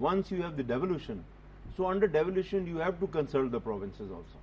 once you have the devolution, so under devolution you have to consult the provinces also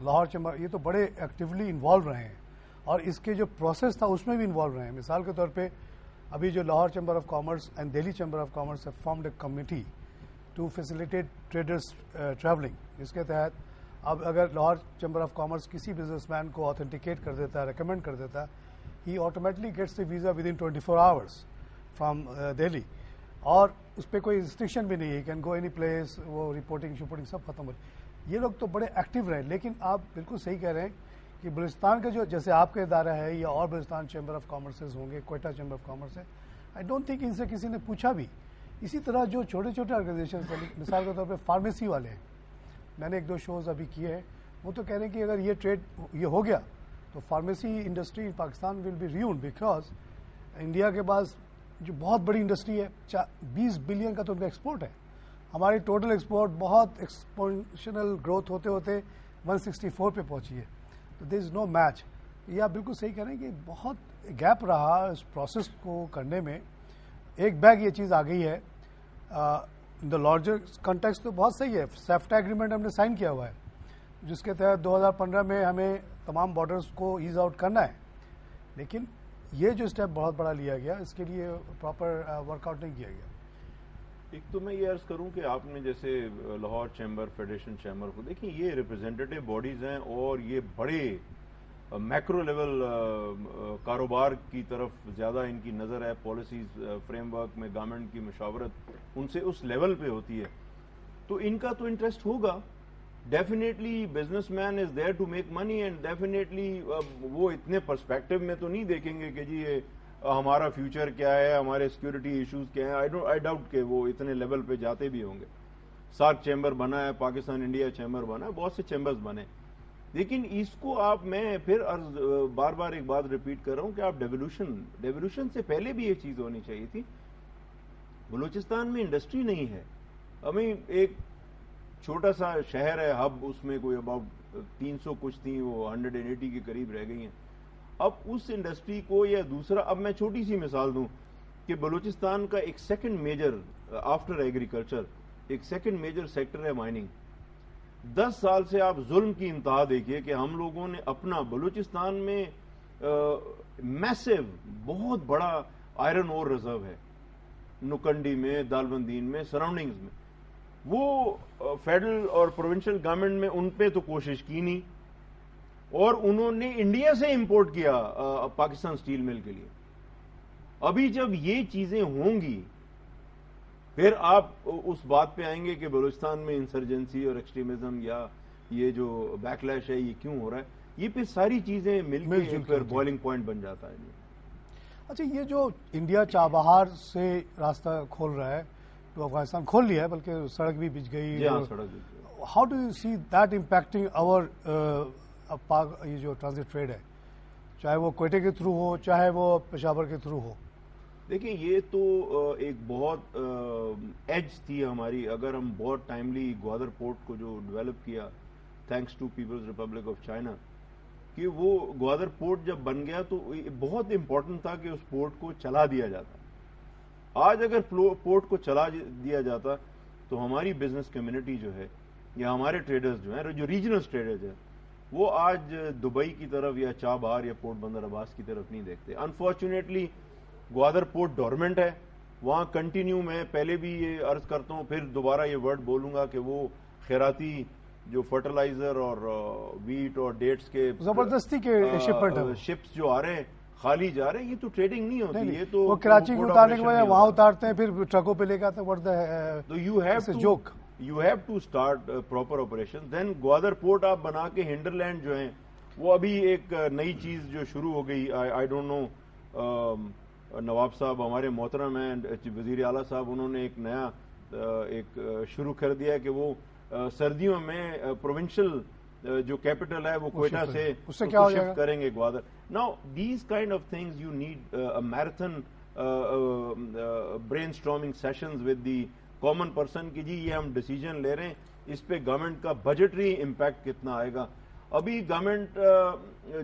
Lahore chamber یہ تو بڑے actually involve رہے ہیں اور اس کے جو پروسیس تھا اس میں بھی انوالو رہے ہیں. مثال کے طور پہ ابھی جو Lahore Chamber of commerce and Delhi chamber of commerce have formed a committee to facilitate traders traveling, جس کے تحت اب اگر لاہور چیمبر آف کامرس کسی بزنس مین کو آتھینٹیکیٹ کر دیتا ہے, ریکمینڈ کر دیتا ہے, he automatically gets the visa within 24 hours from Delhi, اور اس پہ کوئی ریسٹرکشن بھی نہیں ہے, کین گو اینی پلیس, وہ رپورٹنگ شپورٹنگ سب ختم ہو. یہ لوگ تو بڑے ایکٹیو رہے. لیکن آپ بالکل صحیح کہہ رہے ہیں کہ بلوچستان کا جو جیسے آپ کا ادارہ ہے یا اور بلوچستان چیمبر آف کامرسز ہوں گے, کوئٹہ چیمبر آف کامرس ہے, آئی ڈونٹ تھنک ان سے کسی نے پوچھا بھی. اسی طرح جو چھوٹے چھوٹے آرگنائزیشن مثال کے طور پہ فارمیسی والے ہیں, میں نے 1-2 شوز ابھی کیے ہیں, وہ تو کہہ رہے ہیں کہ اگر یہ ٹریڈ یہ ہو گیا تو pharmacy industry in Pakistan will be revived, because India کے پاس جو بہت بڑی انڈسٹری ہے, 20 بلین کا تو ان کا ایکسپورٹ ہے. ہماری ٹوٹل ایکسپورٹ بہت ایکسپونشنل گروتھ ہوتے ہوتے 164 پہ پہنچی ہے. تو دیر از نو میچ. یہ آپ بالکل صحیح کہہ رہے ہیں کہ بہت گیپ رہا اس پروسیس کو کرنے میں. ایک بیگ یہ چیز آ گئی ہے ان دا لارجر کنٹیکسٹ تو بہت صحیح ہے. سیفٹا ایگریمنٹ ہم نے سائن کیا ہوا ہے جس کے تحت 2015 میں ہمیں تمام بارڈرز کو ایز آؤٹ کرنا ہے. لیکن یہ جو اسٹیپ بہت بڑا لیا گیا, اس کے لیے پراپر ورک آؤٹ نہیں کیا گیا. ایک تو میں یہ عرض کروں کہ آپ نے جیسے لاہور چیمبر, فیڈریشن چیمبر کو دیکھیں, یہ ریپرزینٹیٹو باڈیز ہیں اور یہ بڑے میکرو لیول کاروبار کی طرف زیادہ ان کی نظر ہے. پالیسیز فریم ورک میں گورنمنٹ کی مشاورت ان سے اس لیول پہ ہوتی ہے, تو ان کا تو انٹرسٹ ہوگا. Definitely businessman is there to make money, and definitely وہ اتنے پرسپیکٹو میں تو نہیں دیکھیں گے کہ جی ہمارا فیوچر کیا ہے, ہمارے سیکورٹی ایشوز کیا ہیں. آئی ڈاؤٹ کہ وہ اتنے لیول پہ جاتے بھی ہوں گے. سارک چیمبر بنا ہے, پاکستان انڈیا چیمبر بنا ہے, بہت سے چیمبرز بنے. لیکن اس کو آپ, میں پھر بار بار ایک بات ریپیٹ کر رہا ہوں کہ آپ ڈیولیوشن سے پہلے بھی یہ چیز ہونی چاہیے تھی. بلوچستان میں انڈسٹری نہیں ہے. ہمیں ایک چھوٹا سا شہر ہے, ہب, اس میں کوئی اباؤٹ 300 کچھ تھیں, وہ 180 کے قریب رہ گئی ہیں. اب اس انڈسٹری کو یا دوسرا, اب میں چھوٹی سی مثال دوں کہ بلوچستان کا ایک سیکنڈ میجر آفٹر ایگریکلچر ایک سیکنڈ میجر سیکٹر ہے مائننگ. 10 سال سے آپ ظلم کی انتہا دیکھیے کہ ہم لوگوں نے اپنا بلوچستان میں میسو بہت بڑا آئرن اور ریزرو ہے, نکنڈی میں, دالبندین میں, سراؤنڈنگز میں. وہ فیڈرل اور پروونشل گورنمنٹ میں ان پہ تو کوشش کی نہیں, اور انہوں نے انڈیا سے امپورٹ کیا پاکستان سٹیل مل کے لیے. ابھی جب یہ چیزیں ہوں گی پھر آپ اس بات پہ آئیں گے کہ بلوچستان میں انسرجنسی اور ایکسٹریمزم یا یہ جو بیک لیش ہے یہ کیوں ہو رہا ہے. یہ پھر ساری چیزیں مل کے پھر بوائلنگ پوائنٹ بن جاتا ہے. اچھا, یہ جو انڈیا چابہار سے راستہ کھول رہا ہے تو افغانستان کھول لیا ہے, بلکہ سڑک بھی بچ گئی. How do you see that impacting our یہ جو ٹرانزٹ ٹریڈ ہے, چاہے وہ کوئٹے کے تھرو ہو چاہے وہ پشاور کے تھرو ہو؟ دیکھیں, یہ تو ایک بہت ایج تھی ہماری. اگر ہم بہت ٹائملی گوادر پورٹ کو جو ڈیولپ کیا thanks to People's Republic of China, کہ وہ گوادر پورٹ جب بن گیا تو بہت امپورٹنٹ تھا کہ اس پورٹ کو چلا دیا جاتا. آج اگر پورٹ کو چلا دیا جاتا تو ہماری بزنس کمیونٹی جو ہے یا ہمارے ٹریڈرز جو ہیں, جو ریجنل ٹریڈرز ہیں, وہ آج دبئی کی طرف یا چابہار یا پورٹ بندر عباس کی طرف نہیں دیکھتے. انفارچونیٹلی گوادر پورٹ ڈورمنٹ ہے, وہاں کنٹینیو, میں پہلے بھی یہ عرض کرتا ہوں, پھر دوبارہ یہ ورڈ بولوں گا کہ وہ خیراتی جو فرٹیلائزر اور ویٹ اور ڈیٹس کے زبردستی کے شپس جو آ رہے ہیں خالی جا رہے ہیں, یہ تو ٹریڈنگ نہیں ہوتی. یہ تو وہ کراچی کو اتارنے کے بعد وہاں اتارتے ہیں, پھر ٹرکوں پہ لے کے آتے ہیں. تو you have to start proper operation. Then Gwadar port آپ بنا کے ہنڈرلینڈ جو ہیں, وہ ابھی ایک نئی چیز جو شروع ہو گئی, آئی ڈونٹ نو, نواب صاحب ہمارے محترم ہیں, وزیر اعلیٰ صاحب, انہوں نے ایک نیا ایک شروع کر دیا ہے کہ وہ سردیوں میں پروونشل جو کیپٹل ہے وہ کوئٹہ سے شفٹ کریں گے Gwadar. Now these kind of things you need marathon brain storming sessions with the common person کہ جی یہ ہم ڈیسیجن لے رہے ہیں, اس پہ گورنمنٹ کا بجٹری امپیکٹ کتنا آئے گا. ابھی گورنمنٹ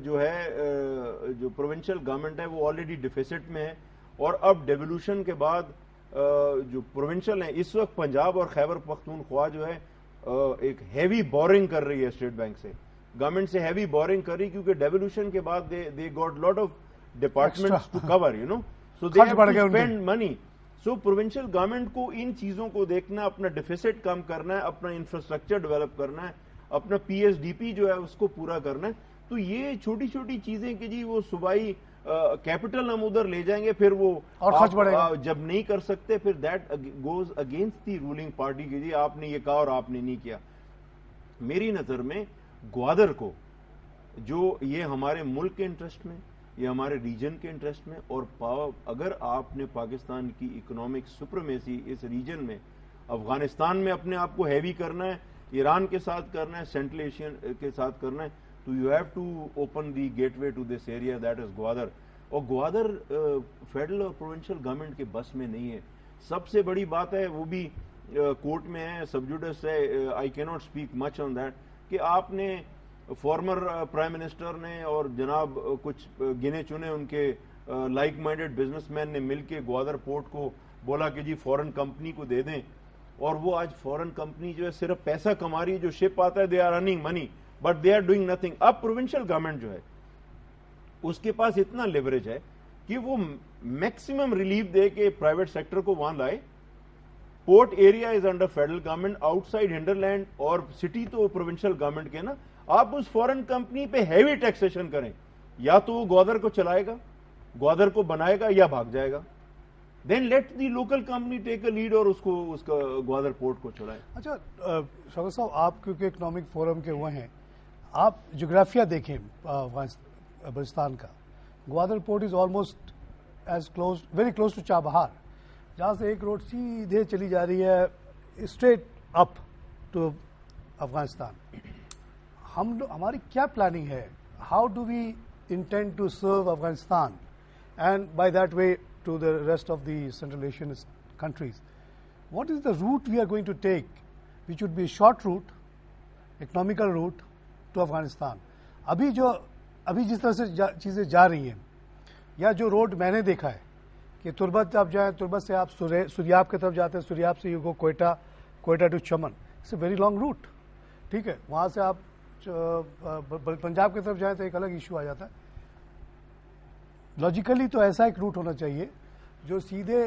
جو ہے, جو پروونشل گورنمنٹ ہے, وہ آلریڈی ڈیفیسٹ میں ہے, اور اب ڈیولیوشن کے بعد جو پروونشل ہیں, اس وقت پنجاب اور خیبر پختونخوا جو ہے ایک ہیوی بورنگ کر رہی ہے اسٹیٹ بینک سے. گورنمنٹ سے ہیوی بورنگ کر رہی کیونکہ ڈیولیوشن کے بعد they got lot of departments to cover so they have to spend money. So provincial government کو ان چیزوں کو دیکھنا, اپنا ڈیفیسٹ کم کرنا ہے, اپنا انفراسٹرکچر ڈیولپ کرنا ہے, اپنا PSDP جو ہے اس کو پورا کرنا ہے. تو یہ چھوٹی چھوٹی چیزیں کہ جی وہ صوبائی کیپٹل ہم ادھر لے جائیں گے, پھر وہ جب نہیں کر سکتے پھر that goes against the ruling party کہ جی آپ نے یہ کہا اور آپ نے نہیں کیا. میری نظر میں گوادر کو جو یہ ہمارے ملک کے انٹرسٹ میں, یہ ہمارے ریجن کے انٹرسٹ میں, اور اگر آپ نے پاکستان کی اکنامک سپریمیسی اس ریجن میں افغانستان میں اپنے آپ کو ہیوی کرنا ہے, ایران کے ساتھ کرنا ہے, سینٹرل ایشین کے ساتھ کرنا ہے, تو you have to open the gateway to this area that is Gwadar. اور گوادر فیڈرل اور پروونشل گورنمنٹ کے بس میں نہیں ہے. سب سے بڑی بات ہے وہ بھی کورٹ میں ہے, سب جوڈس ہے, آئی کی not speak much on that, کہ آپ نے فارمر پرائم منسٹر نے اور جناب کچھ گنے چنے ان کے لائک مائنڈیڈ بزنس مین نے مل کے گوادر پورٹ کو بولا کہ جی فورن کمپنی کو دے دیں, اور وہ آج فورن کمپنی جو ہے صرف پیسہ کما رہی ہے, جو شپ آتا ہے they are earning money but they are doing nothing. اب پروونشل گورنمنٹ جو ہے اس کے پاس اتنا لیوریج ہے کہ وہ میکسیمم ریلیف دے کے پرائیویٹ سیکٹر کو وہاں لائے. Port area is under federal government, outside hinterland اور سٹی تو پروونشل گورنمنٹ کے نا. آپ اس فورن کمپنی پہ ہیوی ٹیکسیشن کریں, یا تو وہ گوادر کو چلائے گا, گوادر کو بنائے گا, یا بھاگ جائے گا. Then let the local company take a lead اور اس کا گوادر پورٹ کو چلائے. اچھا شوکت صاحب, آپ کیونکہ اکنامک فورم کے وہ ہیں, آپ جغرافیہ دیکھیں بلوچستان کا. Gwadar port is almost as close, very close to Chabahar, جہاں سے ایک روڈ سیدھے چلی جا رہی ہے اسٹریٹ اپ ٹو افغانستان. ہماری کیا پلاننگ ہے, how do we intend to serve Afghanistan and by the way to the rest of the Central Asian countries. What is the route we are going to take which would be short route, economical route to Afghanistan. ابھی جس طرح سے چیزیں جا رہی ہیں, یا جو روڈ میں نے دیکھا ہے کہ تربت آپ جائیں, تربت سے آپ سریاب کی طرف جاتے ہیں, سریاب سے you go Quetta, Quetta to Chaman, it's a very long route. ٹھیک ہے, وہاں سے آپ پنجاب کی طرف جائیں تو ایک الگ ایشو آ جاتا ہے. لاجیکلی تو ایسا ایک روٹ ہونا چاہیے جو سیدھے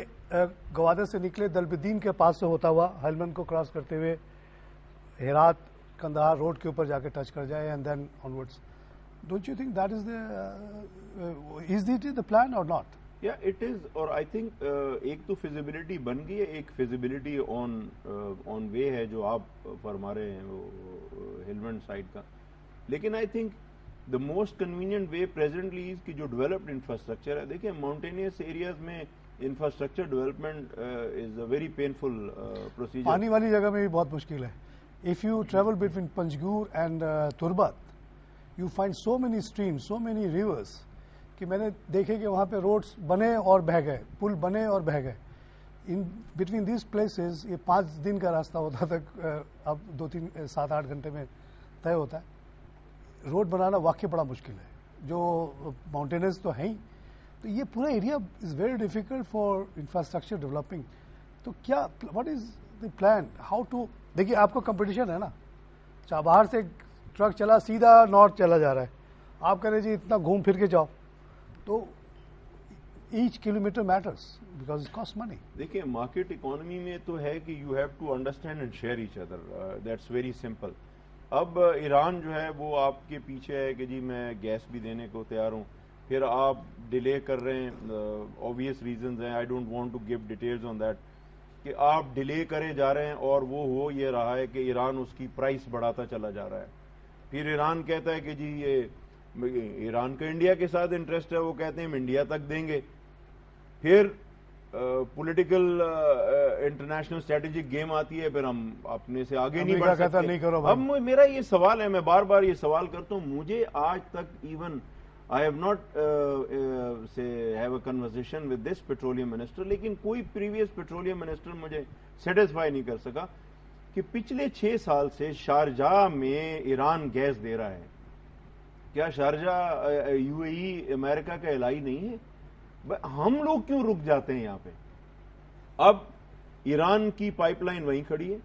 گوادر سے نکلے, دلبدین کے پاس سے ہوتا ہوا ہیلمند کو کراس کرتے ہوئے ہرات کندہار روڈ کے اوپر جا کے ٹچ کر جائے, and then onwards. Don't you think that is the plan or not? یا it is, or I think ایک تو فیزیبلٹی بن گئی ہے, ایک فیزیبلٹی آن وے ہے جو آپ فرما رہے ہیں وہ ہیلمنڈ سائڈ کا. لیکن I think the most convenient way presently کی جو ڈیولپڈ انفراسٹرکچر ہے, دیکھیں ماؤنٹینیس ایریاز میں infrastructure development is a very painful procedure. پانی والی جگہ میں بھی بہت مشکل ہے. If you travel between Panjgur and Turbat, you find so many streams, so many rivers, کہ میں نے دیکھے کہ وہاں پہ روڈز بنے اور بہہ گئے, پل بنے اور بہہ گئے. ان بٹوین دیز پلیسز یہ 5 دن کا راستہ ہوتا تھا, اب 2-3-7-8 گھنٹے میں طے ہوتا ہے. روڈ بنانا واقعی بڑا مشکل ہے, جو ماؤنٹینز تو ہیں ہی. تو یہ پورا area is very difficult for infrastructure developing. تو کیا what is the plan, how to, دیکھیے آپ کو کمپٹیشن ہے نا, چابہار سے ٹرک چلا سیدھا نارتھ چلا جا رہا ہے, آپ کہہ رہے جی اتنا گھوم پھر کے جاؤ, تو each kilometre metres because it cost money. دیکھیں مارکیٹ اکانومی میں تو ہے کہ you have to understand and share each other, that's very simple. اب ایران جو ہے وہ آپ کے پیچھے ہے کہ جی میں گیس بھی دینے کو تیار ہوں, پھر آپ ڈیلے کر رہے ہیں, آبویس ریزنز ہیں, I don't want to give details on that, کہ آپ ڈیلے کرے جا رہے ہیں اور وہ ہو یہ رہا ہے کہ ایران اس کی پرائس بڑھاتا چلا جا رہا ہے. پھر ایران کہتا ہے کہ جی یہ ایران کا انڈیا کے ساتھ انٹرسٹ ہے, وہ کہتے ہیں ہم انڈیا تک دیں گے. پھر پولیٹیکل انٹرنیشنل اسٹریٹجک گیم آتی ہے, پھر ہم اپنے سے آگے نہیں بڑھ سکتے. اب میرا یہ سوال ہے, میں بار بار یہ سوال کرتا ہوں, مجھے آج تک even I have not have a conversation with this petroleum minister, لیکن کوئی پریویس پیٹرولیم منسٹر مجھے سیٹسفائی نہیں کر سکا کہ پچھلے 6 سال سے شارجہ میں ایران گیس دے رہا ہے. کیا شارجہ یو اے ای امریکہ کا علائی نہیں ہے؟ ہم لوگ کیوں رک جاتے ہیں یہاں پہ؟ اب ایران کی پائپ لائن وہیں کھڑی ہے,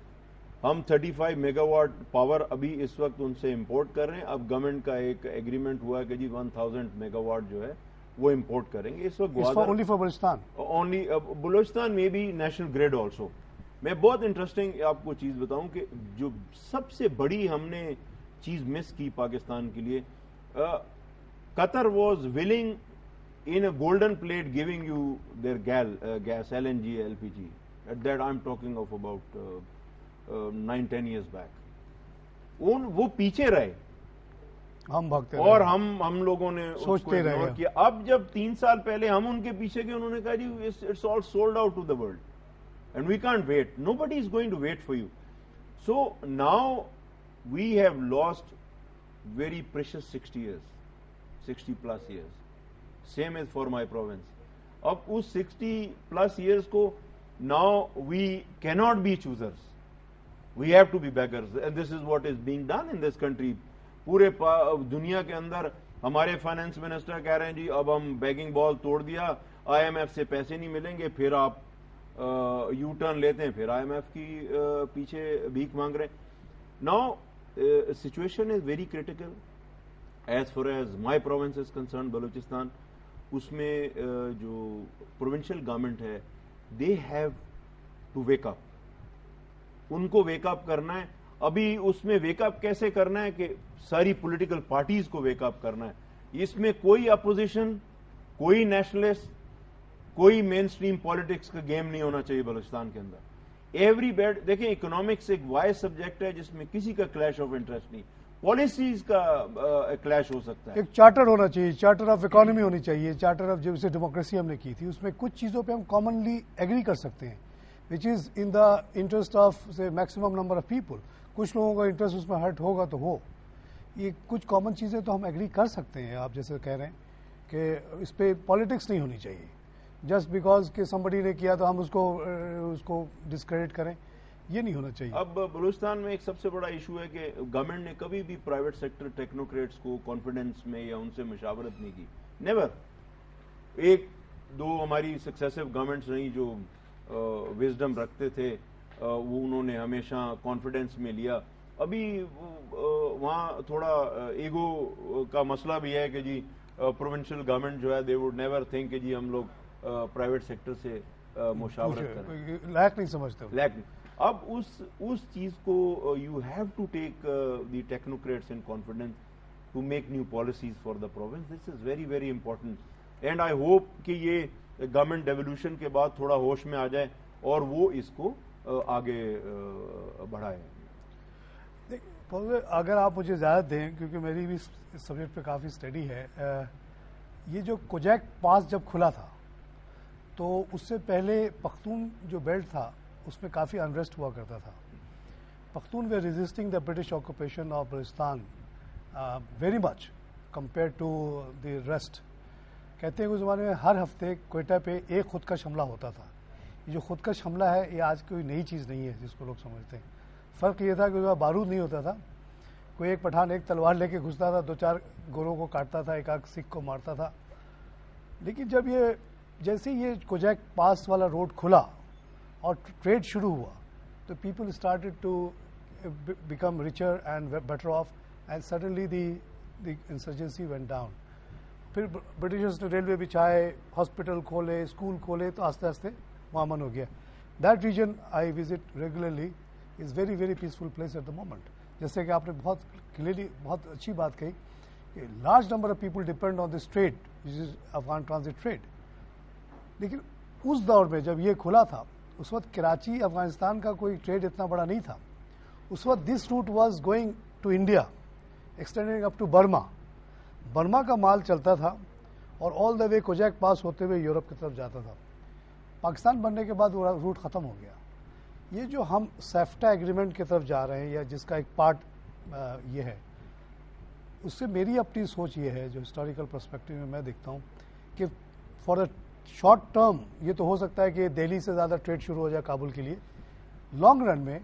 ہم 35 میگا واٹ پاور ابھی اس وقت ان سے امپورٹ کر رہے ہیں. اب گورنمنٹ کا ایک ایگریمنٹ ہوا ہے کہ جی 1000 میگا واٹ جو ہے وہ امپورٹ کریں گے. اس وقت only for Balochistan, only Balochistan میں بھی نیشنل گریڈ آلسو. میں بہت انٹرسٹنگ آپ کو چیز بتاؤں کہ جو سب سے بڑی ہم نے چیز مس کی پاکستان کے لیے, Qatar was willing in a golden plate giving you their gas, LNG, LPG. At that I'm talking of about 9-10 years back. وہ پیچھے رہے, ہم بھاگتے اور ہم لوگوں نے سوچتے رہے کیا. اب جب 3 سال پہلے ہم ان کے پیچھے گئے, انہوں نے کہا جی it's all sold out to the world and we can't wait. Nobody is going to wait for you. So now we have lost very precious 60 years, 60 plus years. Same as for my province. اب اس 60 plus years کو now we cannot be choosers. We have to be beggars. And this is what is being done in this country. پورے دنیا کے اندر ہمارے finance minister کہہ رہے ہیں جی اب ہم بیگنگ بال توڑ دیا, IMF سے پیسے نہیں ملیں گے, پھر آپ یو ٹرن لیتے ہیں, پھر IMF کی پیچھے بھیک مانگ رہے ہیں. Now situation is very critical. As far as my province is concerned, Balochistan, اس میں جو پروونشل گورنمنٹ ہے, they have to wake up. ان کو ویک اپ کرنا ہے. ابھی اس میں ویک اپ کیسے کرنا ہے کہ ساری پولیٹیکل پارٹیز کو ویک اپ کرنا ہے. اس میں کوئی اپوزیشن, کوئی نیشنلسٹ, کوئی مین اسٹریم پالیٹکس کا گیم نہیں ہونا چاہیے بلوچستان کے اندر. ایوری بیڈ دیکھیں, اکنامکس ایک وائز سبجیکٹ ہے جس میں کسی کا کلیش آف انٹرسٹ نہیں, پالیسیز کا کلیش ہو سکتا ہے. ایک چارٹر ہونا چاہیے, چارٹر آف اکانومی ہونی چاہیے, چارٹر آف جیسے ڈیموکریسی ہم نے کی تھی, اس میں کچھ چیزوں پہ ہم کامنلی ایگری کر سکتے ہیں وچ از ان دا انٹرسٹ آف سے میکسیمم نمبر آف پیپل. کچھ لوگوں کا انٹرسٹ اس میں ہرٹ ہوگا تو ہو, یہ کچھ کامن چیزیں تو ہم ایگری کر سکتے ہیں. آپ جیسے کہہ رہے ہیں کہ اس پہ پالیٹکس نہیں ہونی چاہیے, جسٹ بیکاز کہ سمبڈی نے کیا تو ہم اس کو ڈسکریڈٹ کریں, یہ نہیں ہونا چاہیے. اب بلوچستان میں ایک سب سے بڑا ایشو ہے کہ گورنمنٹ نے کبھی بھی پرائیویٹ سیکٹر ٹیکنوکریٹس کو کانفیڈنس میں یا ان سے مشاورت نہیں کی. نیور. ایک دو ہماری سکسیسو گورنمنٹس رہی جو وزڈم رکھتے تھے, وہ انہوں نے ہمیشہ کانفیڈنس میں لیا. ابھی وہاں تھوڑا ایگو کا مسئلہ بھی ہے کہ جی پروونشل گورنمنٹ جو ہے دے وڈ نیور تھنک کہ جی ہم لوگ پرائیویٹ سیکٹر سے مشاورت کریں, لائق نہیں سمجھتے. اب اس چیز کو you have to take the technocrats in confidence to make new policies for the province. This is very very important, and I hope کہ یہ گورنمنٹ ڈیولیوشن کے بعد تھوڑا ہوش میں آ جائے اور وہ اس کو آگے بڑھائے. اگر آپ مجھے اجازت دیں, کیونکہ میری بھی اس سبجیکٹ پہ کافی اسٹڈی ہے, یہ جو کوجیک پاس جب کھلا تھا تو اس سے پہلے پختون جو بیلٹ تھا اس میں کافی انریسٹ ہوا کرتا تھا. Pashtun were resisting the British occupation of Balochistan very much compare to the rest. کہتے ہیں کہ اس زمانے میں ہر ہفتے کوئٹہ پہ ایک خودکش حملہ ہوتا تھا. یہ جو خودکش حملہ ہے یہ آج کوئی نئی چیز نہیں ہے جس کو لوگ سمجھتے ہیں. فرق یہ تھا کہ اس میں بارود نہیں ہوتا تھا, کوئی ایک پٹھان ایک تلوار لے کے گھستا تھا, 2-4 گوروں کو کاٹتا تھا, ایک آدھ سکھ کو مارتا تھا. لیکن جب جیسے یہ کوجیک پاس والا روڈ کھلا اور ٹریڈ شروع ہوا تو people started to become richer and better off, and suddenly the insurgency went down. پھر برٹشرز نے ریلوے بچھائے, ہاسپٹل کھولے, اسکول کھولے, تو آہستہ آہستہ وہ امن ہو گیا. That region I visit regularly is very very peaceful place at the moment. جیسے کہ آپ نے بہت کلیئرلی بہت اچھی بات کہی کہ large number of people depend on this trade which is Afghan transit trade. لیکن اس دور میں جب یہ کھلا تھا اس وقت کراچی افغانستان کا کوئی ٹریڈ اتنا بڑا نہیں تھا. اس وقت this route was going to India extending up to Burma. Burma کا مال چلتا تھا اور آل دا وے کوجیک پاس ہوتے ہوئے یورپ کی طرف جاتا تھا. پاکستان بننے کے بعد وہ روٹ ختم ہو گیا. یہ جو ہم سیفٹا ایگریمنٹ کی طرف جا رہے ہیں یا جس کا ایک پارٹ یہ ہے, اس سے میری اپنی سوچ یہ ہے جو ہسٹوریکل پرسپیکٹو میں دیکھتا ہوں کہ فار اے شارٹ ٹرم یہ تو ہو سکتا ہے کہ دہلی سے زیادہ ٹریڈ شروع ہو جائے کابل کے لیے. لانگ رن میں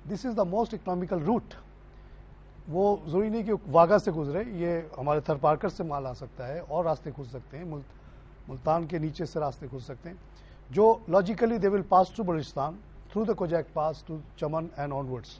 دس از دا موسٹ اکنامیکل روٹ. وہ ضروری نہیں کہ واگا سے گزرے, یہ ہمارے تھر پارکر سے مال آ سکتا ہے, اور راستے کھل سکتے ہیں, ملتان کے نیچے سے راستے کھل سکتے ہیں جو logically they will pass to Balochistan through the Kojak Pass to Chaman and onwards.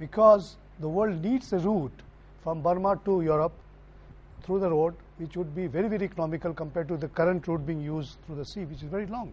because the world needs a route from Burma to Europe through the road, which would be very, very economical compared to the current route being used through the sea, which is very long.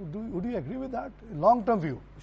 would you agree with that? Long term view,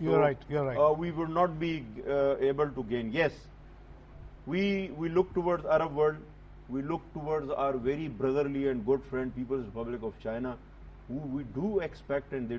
You're right. We would not be able to gain. Yes, we look towards Arab world, we look towards our very brotherly and good friend People's Republic of China, who we do expect and they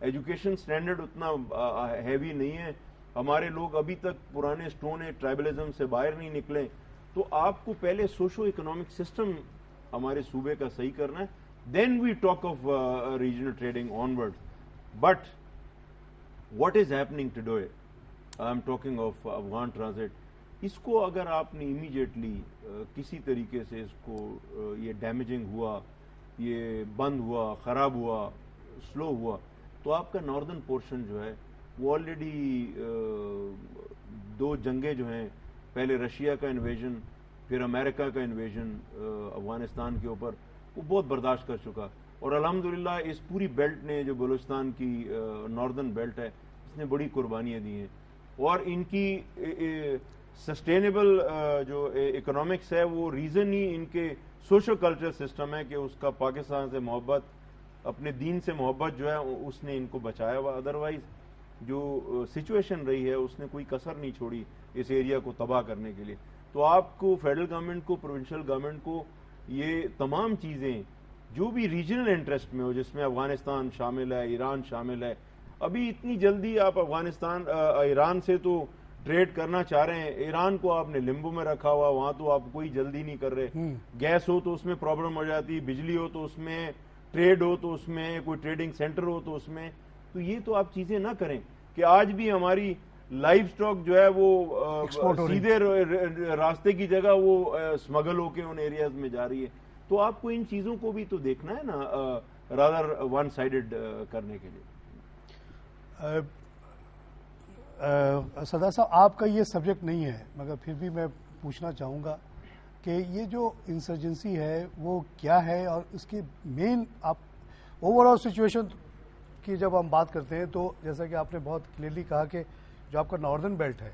education standard اتنا heavy نہیں ہے, ہمارے لوگ ابھی تک پرانے stone age ٹرائبلزم سے باہر نہیں نکلے. تو آپ کو پہلے سوشو اکنامک سسٹم ہمارے صوبے کا صحیح کرنا ہے, then we talk of regional trading آن ورڈ. But what is happening today, I am talking of Afghan transit, اس کو اگر آپ نے امیڈیٹلی کسی طریقے سے اس کو یہ ڈیمیجنگ ہوا, یہ بند ہوا, خراب ہوا, سلو ہوا, تو آپ کا ناردرن پورشن جو ہے وہ آلریڈی 2 جنگیں جو ہیں, پہلے رشیا کا انویژن, پھر امریکہ کا انویژن افغانستان کے اوپر, وہ بہت برداشت کر چکا. اور الحمدللہ اس پوری بیلٹ نے, جو بلوچستان کی ناردرن بیلٹ ہے, اس نے بڑی قربانیاں دی ہیں. اور ان کی سسٹینیبل جو اکنامکس ہے وہ ریزن ہی ان کے سوشل کلچر سسٹم ہے کہ اس کا پاکستان سے محبت, اپنے دین سے محبت جو ہے اس نے ان کو بچایا ہوا. ادروائز جو سچویشن رہی ہے اس نے کوئی کسر نہیں چھوڑی اس ایریا کو تباہ کرنے کے لیے. تو آپ کو فیڈرل گورنمنٹ کو, پروونشل گورنمنٹ کو, یہ تمام چیزیں جو بھی ریجنل انٹرسٹ میں ہو, جس میں افغانستان شامل ہے, ایران شامل ہے, ابھی اتنی جلدی آپ افغانستان ایران سے تو ٹریڈ کرنا چاہ رہے ہیں, ایران کو آپ نے لمبو میں رکھا ہوا, وہاں تو آپ کوئی جلدی نہیں کر رہے. گیس ہو تو اس میں پرابلم ہو جاتی, بجلی ہو تو اس میں, ٹریڈ ہو تو اس میں, کوئی ٹریڈنگ سینٹر ہو تو اس میں. تو یہ تو آپ چیزیں نہ کریں کہ آج بھی ہماری لائف سٹاک جو ہے وہ سیدھے راستے کی جگہ وہ اسمگل ہو کے ان ایریاز میں جا رہی ہے. تو آپ کو ان چیزوں کو بھی تو دیکھنا ہے نا, رادر ون سائیڈڈ کرنے کے لیے. سردار صاحب, آپ کا یہ سبجیکٹ نہیں ہے, مگر پھر بھی میں پوچھنا چاہوں گا کہ یہ جو انسرجنسی ہے وہ کیا ہے, اور اس کی مین آپ اوور آل سچویشن کی جب ہم بات کرتے ہیں تو جیسا کہ آپ نے بہت کلیئرلی کہا کہ جو آپ کا ناردرن بیلٹ ہے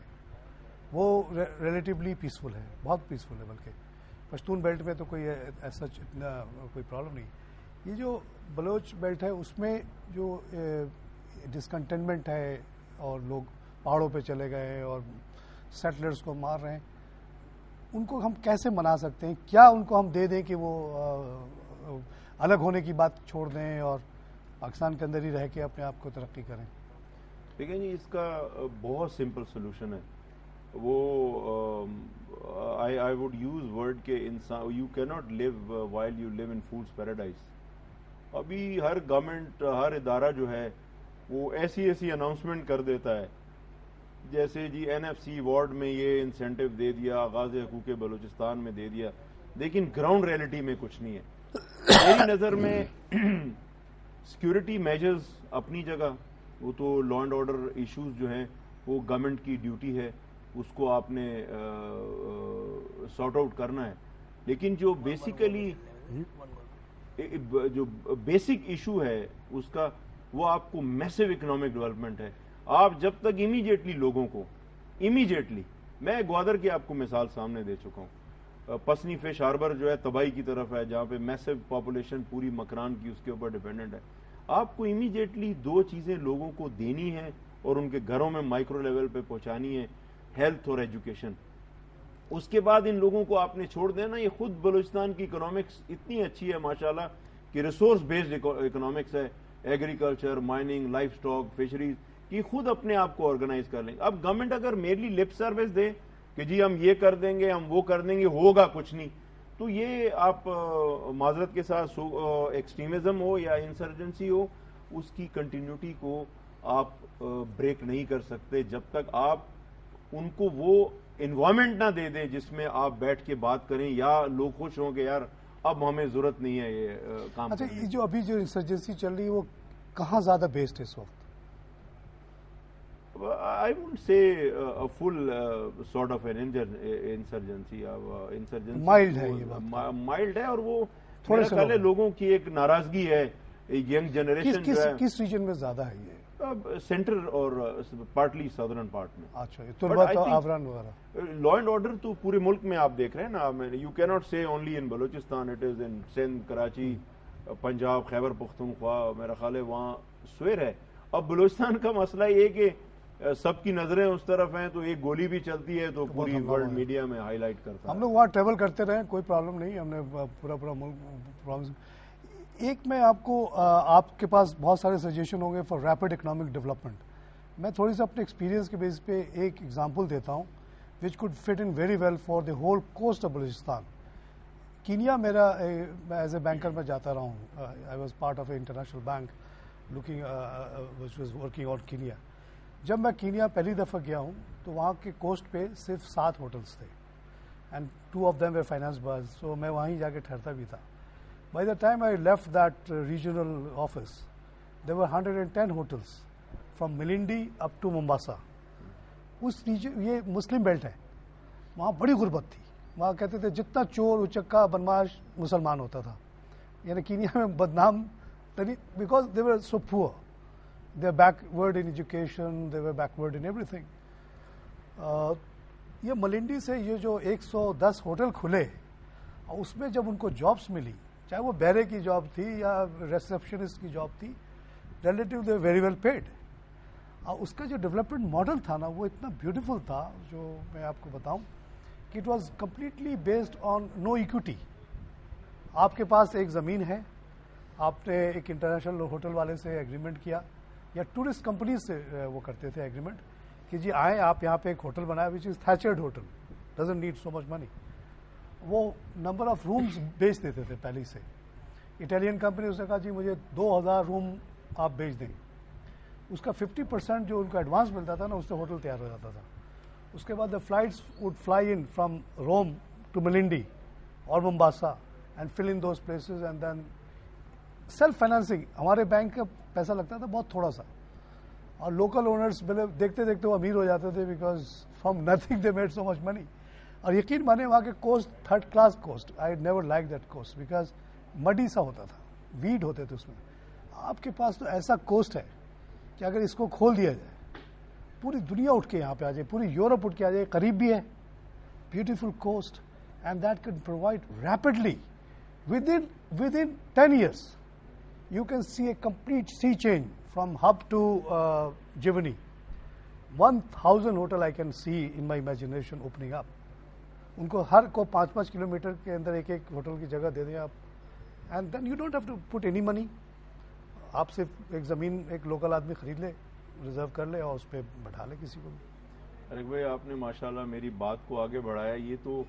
وہ ریلیٹیولی پیسفل ہے, بہت پیسفل ہے, بلکہ پشتون بیلٹ میں تو کوئی ایسا اتنا کوئی پرابلم نہیں. یہ جو بلوچ بیلٹ ہے اس میں جو ڈسکنٹینمنٹ ہے اور لوگ پہاڑوں پہ چلے گئے اور سیٹلرز کو مار رہے ہیں, ان کو ہم کیسے منا سکتے ہیں؟ کیا ان کو ہم دے دیں کہ وہ الگ ہونے کی بات چھوڑ دیں اور پاکستان کے اندر ہی رہ کے اپنے آپ کو ترقی کریں؟ دیکھیں جی, اس کا بہت سمپل سولوشن ہے. وہ آئی ووڈ یوز ورڈ کہ انسان, you can not live while you live in fool's paradise. ابھی ہر گورنمنٹ, ہر ادارہ جو ہے وہ ایسی اناؤنسمنٹ کر دیتا ہے جیسے جی NFC وارڈ میں یہ انسینٹو دے دیا, آغاز حقوق بلوچستان میں دے دیا, لیکن گراؤنڈ ریئلٹی میں کچھ نہیں ہے. میری نظر میں سیکیورٹی میجرز اپنی جگہ, وہ تو لا اینڈ آرڈر ایشوز جو ہیں وہ گورنمنٹ کی ڈیوٹی ہے, اس کو آپ نے سارٹ آؤٹ کرنا ہے. لیکن جو بیسک ایشو ہے اس کا, وہ آپ کو میسو اکنامک ڈیولپمنٹ ہے. آپ جب تک امیڈیٹلی لوگوں کو, میں گوادر کی آپ کو مثال سامنے دے چکا ہوں, پسنی فش ہاربر جو ہے تباہی کی طرف ہے, جہاں پہ میسو پاپولیشن پوری مکران کی اس کے اوپر ڈیپینڈنٹ ہے. آپ کو امیڈیٹلی 2 چیزیں لوگوں کو دینی ہیں اور ان کے گھروں میں مائکرو لیول پہ پہنچانی ہے, ہیلتھ اور ایجوکیشن. اس کے بعد ان لوگوں کو آپ نے چھوڑ دینا. یہ خود بلوچستان کی اکنامکس اتنی اچھی ہے ماشاءاللہ کہ ریسورس بیسڈ اکنامکس ہے, agriculture, mining, life stock, fisheries کی خود اپنے آپ کو آرگنائز کر لیں. اب گورنمنٹ اگر میرلی لپ سروس دے کہ جی ہم یہ کر دیں گے, ہم وہ کر دیں گے, ہوگا کچھ نہیں, تو یہ آپ معذرت کے ساتھ ایکسٹریمزم ہو یا انسرجنسی ہو, اس کی کنٹینیوٹی کو آپ بریک نہیں کر سکتے جب تک آپ ان کو وہ انوائرمنٹ نہ دے دیں جس میں آپ بیٹھ کے بات کریں یا لوگ خوش ہوں کہ یار اب ہمیں ضرورت نہیں ہے یہ کام. اچھا, یہ جو ابھی جو انسرجنسی چل رہی ہے وہ کہاں زیادہ بیسڈ ہے اس وقت؟ I wouldn't say a full sort of an insurgency. Mild ہے یہ بات, مائلڈ ہے, اور وہ میرا خیال ہے لوگوں کی ایک ناراضگی ہے, ینگ جنریشن جو ہے. کس ریجن میں زیادہ ہے یہ؟ سینٹر اور پارٹلی سدرن پارٹ میں. اچھا, تو آفران وغیرہ. لا اینڈ آرڈر تو پورے ملک میں آپ دیکھ رہے ہیں نا. You can not say only in Balochistan, it is in Sindh, Karachi, Punjab, Khyber Pakhtunkhwa, میرا خیال ہے وہاں سویر ہے. اب بلوچستان کا مسئلہ یہ کہ سب کی نظریں اس طرف ہیں, تو ایک گولی بھی چلتی ہے تو پوری ورلڈ میڈیا میں ہائی لائٹ کرتا ہے. ہم لوگ وہاں ٹریول کرتے رہے, کوئی پرابلم نہیں, ہم نے پورا ملک. ایک میں آپ کو آپ کے پاس بہت سارے سجیشن ہوں گے فار ریپڈ اکنامک ڈیولپمنٹ. میں تھوڑی سی اپنے ایکسپیرینس کے بیس پہ ایک ایگزامپل دیتا ہوں which could fit in very well for the whole coast of Balochistan. Kenya میرا میں ایز اے بینکر میں جاتا رہا ہوں. I was part of a international bank looking which was working on Kenya. جب میں کینیا پہلی دفعہ گیا ہوں تو وہاں کے کوسٹ پہ صرف 7 ہوٹلس تھے and 2 of them we financers. سو میں وہیں جا کے ٹھہرتا بھی تھا. By the time I left that regional office there were 110 hotels from Malindi up to Mombasa. اس ریجن یہ مسلم بیلٹ ہے, وہاں بڑی غربت تھی. وہاں کہتے تھے جتنا چور اچکا بدماش مسلمان ہوتا تھا. یعنی کینیا میں بدنام because they were so poor, they are backward in education, they were backward in everything. یہ ملنڈی سے یہ جو 110 ہوٹل کھلے اس میں جب ان کو جابس ملی, چاہے وہ بیرے کی جاب تھی یا ریسپشنسٹ کی جاب تھی, relative they very well paid. اس کا جو ڈیولپمنٹ ماڈل تھا نا وہ اتنا بیوٹیفل تھا جو میں آپ کو بتاؤں کہ it was completely based on no equity. آپ کے پاس ایک زمین ہے, آپ نے ایک انٹرنیشنل ہوٹل والے سے ایگریمنٹ کیا یا ٹورسٹ کمپنیز سے وہ کرتے تھے ایگریمنٹ کہ جی آئیں آپ یہاں پہ ایک ہوٹل بنایا وچ از تھیچرڈ hotel, doesn't need so much منی. وہ نمبر آف رومز بیچ دیتے تھے پہلے سے. اٹالین کمپنی اس نے کہا جی مجھے 2000 روم آپ بیچ دیں. اس کا 50% جو ان کو ایڈوانس ملتا تھا نا اس سے ہوٹل تیار ہو جاتا تھا. اس کے بعد the flights would fly in from Rome to Malindi اور Mombasa and fill in those places and then self financing. ہمارے بینک کا پیسہ لگتا تھا بہت تھوڑا سا, اور لوکل اونرس دیکھتے دیکھتے وہ امیر ہو جاتے تھے because from nothing they made so much money. اور یقین مانے وہاں کے coast 3rd class coast. I never like that coast because muddy سا ہوتا تھا, ویڈ ہوتے تھے اس میں. آپ کے پاس تو ایسا کوسٹ ہے کہ اگر اس کو کھول دیا جائے پوری دنیا اٹھ کے یہاں پہ آ جائے, پوری یورپ اٹھ کے آ جائے. قریب بھی ہے, beautiful coast, and that can provide rapidly with in 10 years you can see a complete sea change from hub to Jivani. 1000 hotel I can see in my imagination opening up. ان کو ہر کو 5-5 kilometre کے اندر ایک hotel کی جگہ دے دیں آپ, and then you don't have to put any money. آپ صرف ایک زمین ایک لوکل آدمی خرید لے, ریزرو کر لے اور اس پہ بٹھا لے کسی کو بھی. ارے بھائی آپ نے ماشاءاللہ میری بات کو آگے بڑھایا. یہ تو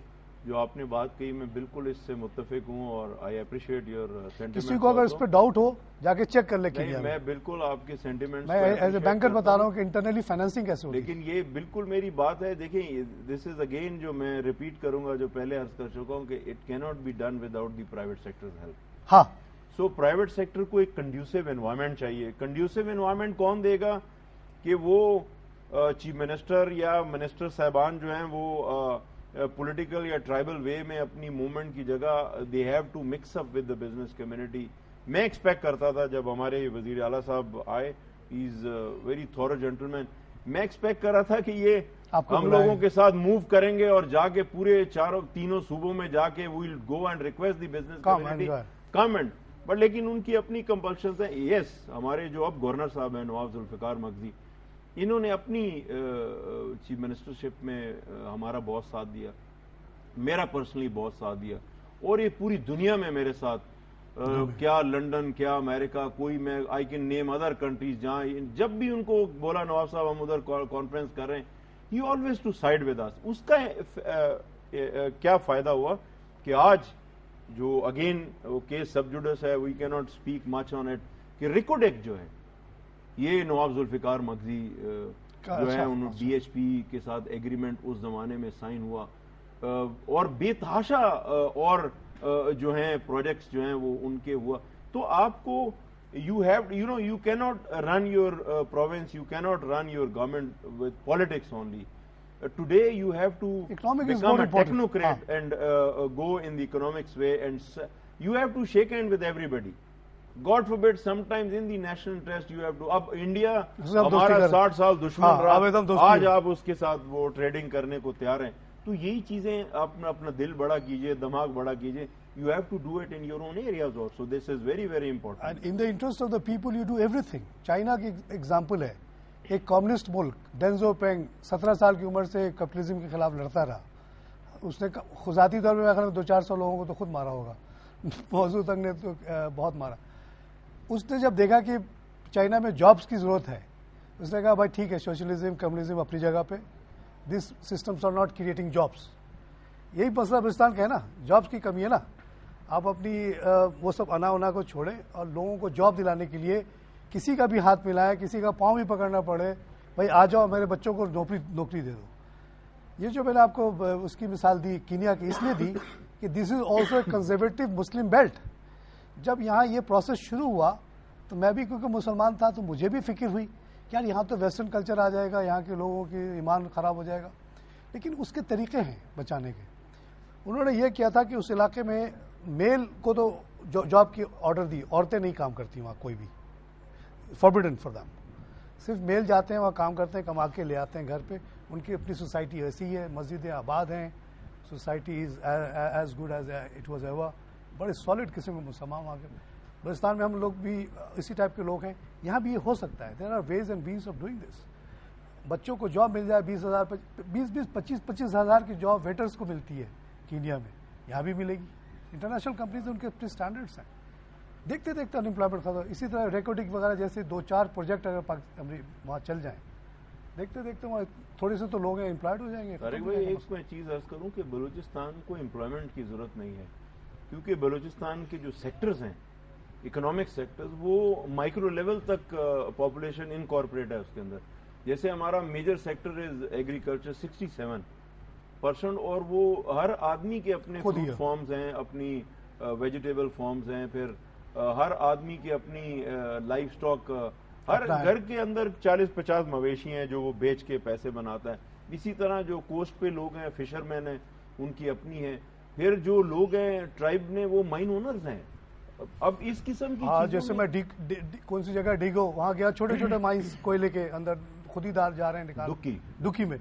جو آپ نے بات کہی میں بالکل اس سے متفق ہوں اور آئی اپریشیٹ یور سینٹیمنٹ. کسی کو اگر اس پہ ڈاؤٹ ہو جا کے چیک کر لے. میں بالکل آپ کے سینٹیمنٹ میں ایز اے بینکر بتا رہا ہوں کہ انٹرنلی فائنانسنگ کیسے ہوتی ہے. لیکن یہ بالکل میری بات ہے. دیکھیں دس از اگین جو میں ریپیٹ کروں گا جو پہلے عرض کر چکا ہوں کہ it can't be done without the private sector help. ہاں, سو پرائیویٹ سیکٹر کو ایک کنڈیوسو انوائرمنٹ چاہیے. کنڈیوسو انوائرمنٹ کون دے گا کہ وہ چیف منسٹر یا منسٹر صاحبان جو ہیں وہ پولیٹیکل یا ٹرائبل وے میں اپنی موومنٹ کی جگہ they have to mix up with the business community. میں ایکسپیکٹ کرتا تھا جب ہمارے وزیر اعلیٰ صاحب آئے, he is very thorough gentleman, میں ایکسپیکٹ کر رہا تھا کہ یہ ہم لوگوں کے ساتھ موو کریں گے اور جا کے پورے تینوں صوبوں میں جا کے we'll go and request the business community comment. But لیکن ان کی اپنی کمپلشنز ہیں. یس, ہمارے جو اب گورنر صاحب ہیں نواب ذوالفقار مغزی, انہوں نے اپنی چیف منسٹرشپ میں ہمارا بہت ساتھ دیا, میرا پرسنلی بہت ساتھ دیا, اور یہ پوری دنیا میں میرے ساتھ کیا لنڈن کیا امریکہ, کوئی میں I can name other countries جہاں جب بھی ان کو بولا نواب صاحب ہم ادھر کانفرنس کر رہے ہیں, he always to side with us. اس کا کیا فائدہ ہوا کہ آج جو اگین وہ کیس سب جوڈس ہے, وی کی not speak much on it, کہ ریکوڈیک جو ہے یہ نواب ذوالفقار مغزی جو ہے انہوں ڈی ایچ پی کے ساتھ ایگریمنٹ اس زمانے میں سائن ہوا, اور بے تحاشا اور جو ہیں پروجیکٹس جو ہیں وہ ان کے ہوا. تو آپ کو you cannot run your province, you cannot run your government with politics only. Today you have to become a technocrat and go in the economics way, and you have to shake hand with everybody. God forbid sometimes in the national interest you have to. اب India ہمارا 60 سال دشمن رہا, آج آپ اس کے ساتھ وہ ٹریڈنگ کرنے کو تیار ہیں. تو یہی چیزیں اپنا دل بڑا کیجئے, دماغ بڑا کیجئے. You have to do it in your own areas also. This is very, very important. And in the interest of the people, you do everything. China کی ایگزامپل ہے, ایک کمیونسٹ ملک, ڈینزو پینگ 17 سال کی عمر سے کیپٹلزم کے خلاف لڑتا رہا. اس نے ذاتی طور پہ 200-400 لوگوں کو تو خود مارا ہوگا, موضوع تنگ نے تو بہت مارا. اس نے جب دیکھا کہ چائنا میں جابس کی ضرورت ہے, اس نے کہا بھائی ٹھیک ہے, سوشلزم کمیونزم اپنی جگہ پہ, this systems are not creating jobs. یہی مسئلہ بلوچستان کا ہے نا, جابس کی کمی ہے نا. آپ اپنی وہ سب انا کو چھوڑیں اور لوگوں کو جاب دلانے کے لیے کسی کا بھی ہاتھ ملائے, کسی کا پاؤں بھی پکڑنا پڑے, بھائی آ جاؤ میرے بچوں کو نوکری دے دو. یہ جو میں نے آپ کو اس کی مثال دی کینیا کی, اس لیے دی کہ this is also a conservative Muslim belt. جب یہاں یہ پروسیس شروع ہوا تو میں بھی کیونکہ مسلمان تھا تو مجھے بھی فکر ہوئی کہ یار یہاں تو ویسٹرن کلچر آ جائے گا, یہاں کے لوگوں کی ایمان خراب ہو جائے گا. لیکن اس کے طریقے ہیں بچانے کے. انہوں نے یہ کیا تھا کہ اس علاقے میں میل کو تو جاب کی آرڈر دی, عورتیں نہیں کام کرتی وہاں کوئی بھی, فاربیڈن فار دیم. صرف میل جاتے ہیں وہاں کام کرتے ہیں, کما کے لے آتے ہیں گھر پہ. ان کی اپنی سوسائٹی ایسی ہے, مسجدیں آباد ہیں, society is as good as it was ever. بڑے سالڈ قسم کے مسلمان وہاں کے. بلوچستان میں ہم لوگ بھی اسی ٹائپ کے لوگ ہیں. یہاں بھی یہ ہو سکتا ہے. There are ways and means of doing this. بچوں کو جاب مل جائے, 20,000 کی جاب ویٹرز کو ملتی ہے کینیا میں, یہاں بھی ملے گی. انٹرنیشنل کمپنیز ان کے اپنے اسٹینڈرڈس ہیں. دیکھتے دیکھتے انمپلائمنٹ ختم. اسی طرح ریکارڈنگ وغیرہ جیسے 2-4 پروجیکٹ اگر وہاں چل جائیں, دیکھتے دیکھتے وہاں تھوڑے سے تو لوگ ہیں امپلائڈ ہو جائیں گے. طارق بھائی ایک میں چیز عرض کروں کہ بلوچستان کو امپلائمنٹ کی ضرورت نہیں ہے, کیونکہ بلوچستان کے جو سیکٹرز ہیں, اکنامک سیکٹرز, وہ مائکرو لیول تک پاپولیشن انکارپوریٹ ہے اس کے اندر. جیسے ہمارا میجر سیکٹر از ایگریکلچر 67%, اور وہ ہر آدمی کے اپنے فوڈ فارمز ہیں, اپنی ویجیٹیبل فارمز ہیں, پھر ہر آدمی کی اپنی لائف سٹاک, ہر گھر کے اندر 40-50 مویشی ہیں جو وہ بیچ کے پیسے بناتا ہے. اسی طرح جو کوسٹ پہ لوگ ہیں, فشر مین ہیں, ان کی اپنی ہے. پھر جو لوگ ہیں ٹرائب نے, وہ مائن اونرز ہیں. اب اس قسم کی جیسے میں کون سی جگہ ڈیگو وہاں گیا, چھوٹے چھوٹے مائنس کوئلے کے اندر خود ہی دار جا رہے ہیں نکال, دکھی میں.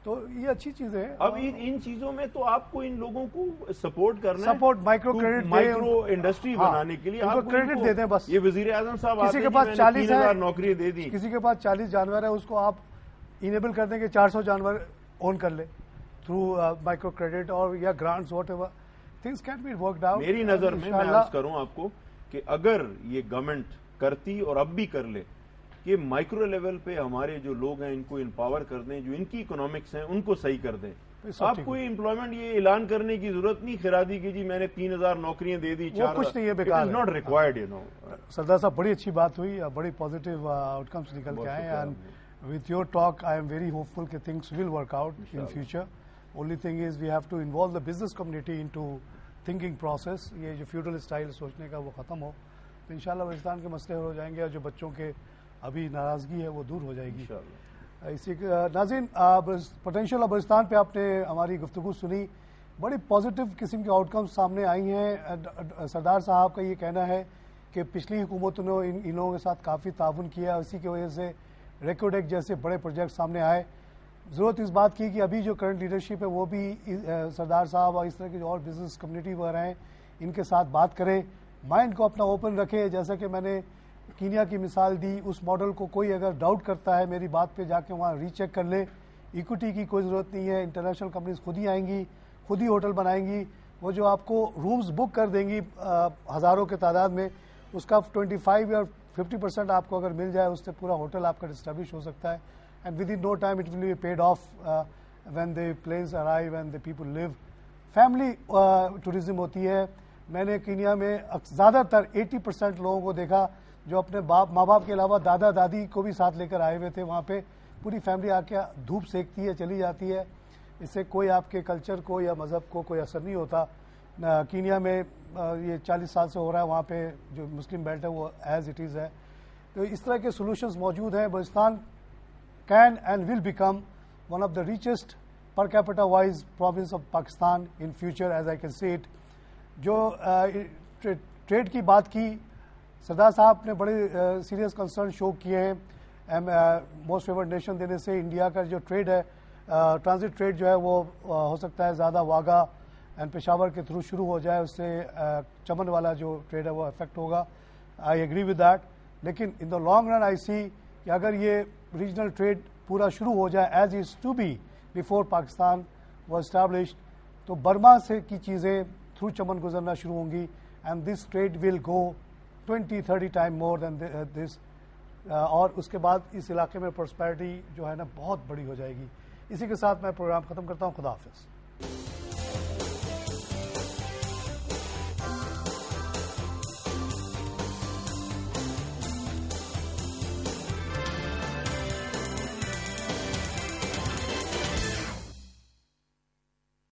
تو یہ اچھی چیز ہے. اب ان چیزوں میں تو آپ کو ان لوگوں کو سپورٹ کرنا ہے, support micro credit, micro industry بنانے کے لیے آپ کریڈٹ دے دیں بس. یہ وزیر اعظم صاحب کسی کے پاس 40 نوکری دے دی, کسی کے پاس 40 جانور ہے, اس کو آپ انیبل کر دیں کہ 400 جانور اون کر لے تھرو مائکرو کریڈٹ اور یا grants, whatever things can be worked out. میری نظر میں عرض کروں آپ کو کہ اگر یہ گورنمنٹ کرتی اور اب بھی کر لے کہ مائکرو لیول پہ ہمارے جو لوگ ہیں ان کو امپاور کر دیں, جو ان کی اکنامکس ہیں ان کو صحیح کر دیں. آپ کو امپلائمنٹ یہ اعلان کرنے کی ضرورت نہیں خرادی کی جی میں نے 3,000 نوکریاں دے دی, 4,000 کچھ نہیں ہے, بیکار, ناٹ ریکوائرڈ. یو نو سردار صاحب بڑی اچھی بات ہوئی, بڑی پازیٹیو آؤٹ کمس نکل کے آئے. And with your talk I am very hopeful کہ things will work out in future. Only thing is we have to involve the business community in to thinking process. یہ جو feudal style سوچنے کا وہ ختم ہو تو انشاءاللہ بلوچستان کے مسئلے ہو جائیں گے, اور جو بچوں کے ابھی ناراضگی ہے وہ دور ہو جائے گی. اسی ناظرین, پوٹینشیل آف بلوچستان پہ آپ نے ہماری گفتگو سنی, بڑی پازیٹیو قسم کے آؤٹ کمز سامنے آئی ہیں. سردار صاحب کا یہ کہنا ہے کہ پچھلی حکومتوں نے ان لوگوں کے ساتھ کافی تعاون کیا, اسی کی وجہ سے ریکارڈ ایکٹ جیسے بڑے پروجیکٹ سامنے آئے. ضرورت اس بات کی کہ ابھی جو کرنٹ لیڈرشپ ہے وہ بھی سردار صاحب اور اس طرح کی جو اور بزنس کمیونٹی وغیرہ ہیں ان کے ساتھ بات کرے, مائنڈ کو اپنا اوپن رکھے. جیسا کہ میں نے کینیا کی مثال دی, اس ماڈل کو کوئی اگر ڈاؤٹ کرتا ہے میری بات پہ جا کے وہاں ری چیک کر لے. ایکوٹی کی کوئی ضرورت نہیں ہے, انٹرنیشنل کمپنیز خود ہی آئیں گی, خود ہی ہوٹل بنائیں گی. وہ جو آپ کو رومز بک کر دیں گی ہزاروں کے تعداد میں, اس کا 25 یا 50% آپ کو اگر مل جائے, اس سے پورا ہوٹل آپ کا اسٹیبلش ہو سکتا ہے. And within no time it will be paid off when the planes arrive and the people leave. Family tourism ہوتی ہے. میں نے کینیا میں زیادہ تر 80% لوگوں کو دیکھا جو اپنے ماں باپ کے علاوہ دادا دادی کو بھی ساتھ لے کر آئے ہوئے تھے. وہاں پہ پوری فیملی آ کے دھوپ سیکتی ہے, چلی جاتی ہے. اس سے کوئی آپ کے کلچر کو یا مذہب کو کوئی اثر نہیں ہوتا. کینیا میں یہ 40 سال سے ہو رہا ہے, وہاں پہ جو مسلم بیلٹ ہے وہ ایز اٹ از ہے. تو اس طرح کے سولوشنز موجود ہیں. Balochistan can and will become one of the richest per capita wise province of Pakistan in future as I can see it. جو ٹریڈ کی بات کی, سردار صاحب نے بڑے سیریس کنسرن شو کیے ہیں. موسٹ فیورڈ نیشن دینے سے انڈیا کا جو ٹریڈ ہے, ٹرانزٹ ٹریڈ جو ہے وہ ہو سکتا ہے زیادہ واگا اینڈ پشاور کے تھرو شروع ہو جائے, اس سے چمن والا جو ٹریڈ ہے وہ افیکٹ ہوگا. I agree with that. لیکن ان دا لانگ رن آئی سی کہ اگر یہ ریجنل ٹریڈ پورا شروع ہو جائے as is to be before Pakistan was established, تو برما سے کی چیزیں تھرو چمن گزرنا شروع ہوں گی and this trade will go 20-30 time more than this, اور اس کے بعد اس علاقے میں پراسپیرٹی جو ہے نا بہت بڑی ہو جائے گی. اسی کے ساتھ میں پروگرام ختم کرتا ہوں. خدا حافظ.